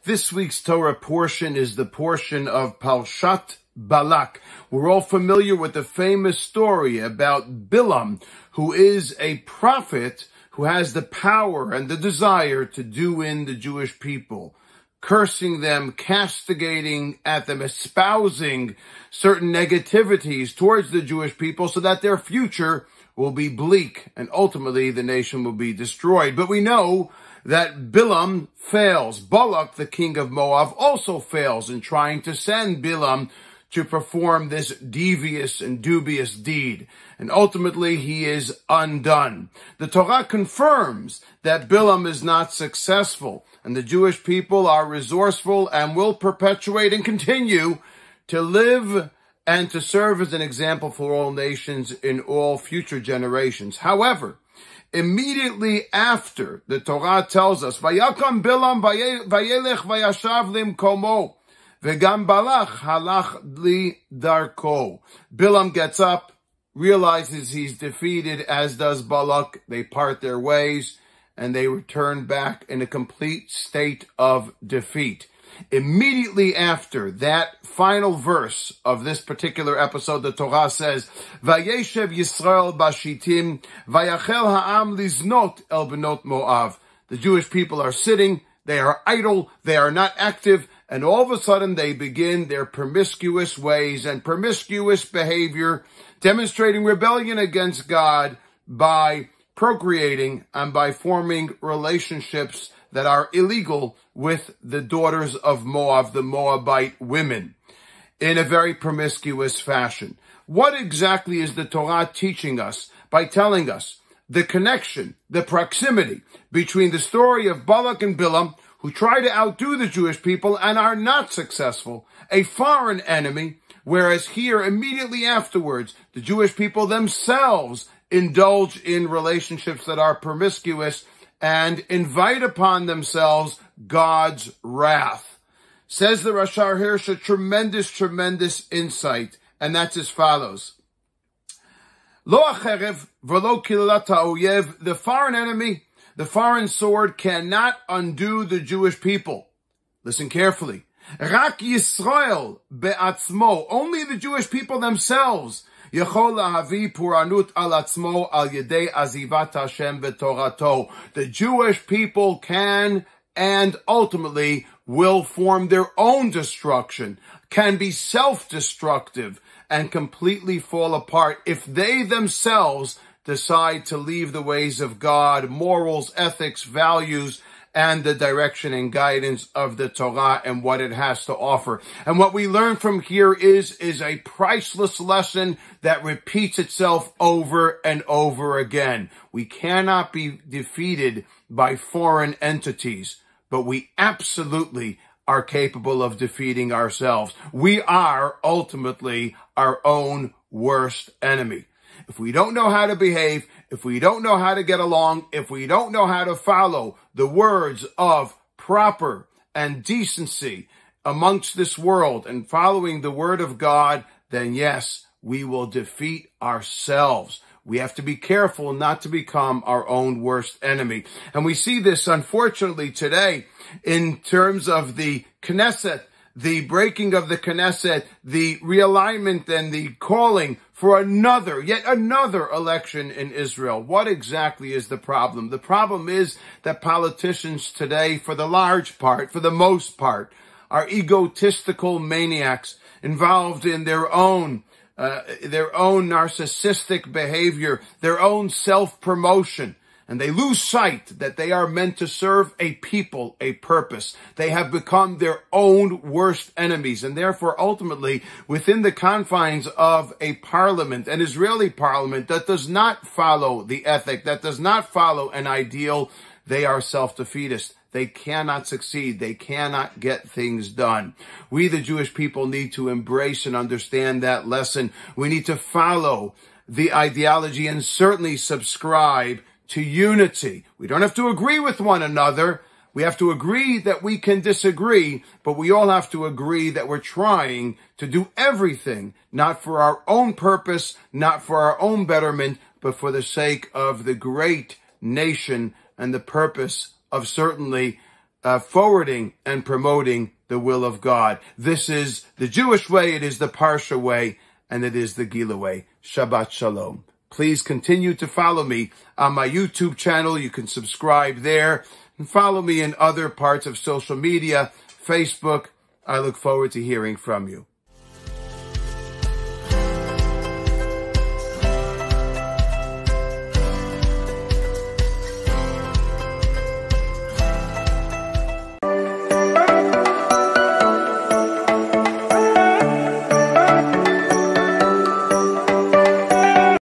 This week's Torah portion is the portion of Parshat Balak. We're all familiar with the famous story about Bilam, who is a prophet who has the power and the desire to do in the Jewish people, cursing them, castigating at them, espousing certain negativities towards the Jewish people so that their future will be bleak and ultimately the nation will be destroyed. But we know that Bilam fails. Balak, the king of Moab, also fails in trying to send Bilam to perform this devious and dubious deed. And ultimately, he is undone. The Torah confirms that Bilam is not successful, and the Jewish people are resourceful and will perpetuate and continue to live and to serve as an example for all nations in all future generations. However, immediately after, the Torah tells us, Vayakam Bilam vayelech vayashav limkomo, vegam Balak halach li darko. Bilam gets up, realizes he's defeated, as does Balak. They part their ways, and they return back in a complete state of defeat. Immediately after that final verse of this particular episode, the Torah says, Vayeshev Yisrael bashitim, vayachel ha'am liznot el benot Moav. The Jewish people are sitting, they are idle, they are not active, and all of a sudden they begin their promiscuous ways and promiscuous behavior, demonstrating rebellion against God by procreating and by forming relationships that are illegal with the daughters of Moab, the Moabite women, in a very promiscuous fashion. What exactly is the Torah teaching us by telling us the connection, the proximity between the story of Balak and Bilam, who try to outdo the Jewish people and are not successful, a foreign enemy, whereas here, immediately afterwards, the Jewish people themselves indulge in relationships that are promiscuous and invite upon themselves God's wrath. Says the Rashar Hirsch, a tremendous insight, and that's as follows. Lo acherev v'lo kilat ha'oyev, the foreign enemy, the foreign sword cannot undo the Jewish people. Listen carefully. Rak Yisrael be'atzmo, only the Jewish people themselves, Yechol lahavi puranut al atzmo al yedei azivat Hashem v'torato. The Jewish people can and ultimately will form their own destruction, can be self-destructive and completely fall apart if they themselves decide to leave the ways of God, morals, ethics, values, and the direction and guidance of the Torah and what it has to offer. And what we learn from here is a priceless lesson that repeats itself over and over again. We cannot be defeated by foreign entities, but we absolutely are capable of defeating ourselves. We are ultimately our own worst enemy. If we don't know how to behave, if we don't know how to get along, if we don't know how to follow the words of proper and decency amongst this world and following the word of God, then yes, we will defeat ourselves. We have to be careful not to become our own worst enemy. And we see this, unfortunately, today in terms of the Knesset, the breaking of the Knesset, the realignment and the calling for yet another election in Israel. What exactly is the problem? The problem is that politicians today, for the most part, are egotistical maniacs involved in their own narcissistic behavior, their own self-promotion. And they lose sight that they are meant to serve a people, a purpose. They have become their own worst enemies. And therefore, ultimately, within the confines of a parliament, an Israeli parliament that does not follow the ethic, that does not follow an ideal, they are self-defeatist. They cannot succeed. They cannot get things done. We, the Jewish people, need to embrace and understand that lesson. We need to follow the ideology and certainly subscribe to unity. We don't have to agree with one another. We have to agree that we can disagree, but we all have to agree that we're trying to do everything, not for our own purpose, not for our own betterment, but for the sake of the great nation and the purpose of certainly forwarding and promoting the will of God. This is the Jewish way, it is the Parsha way, and it is the Gila way. Shabbat Shalom. Please continue to follow me on my YouTube channel. You can subscribe there and follow me in other parts of social media, Facebook. I look forward to hearing from you.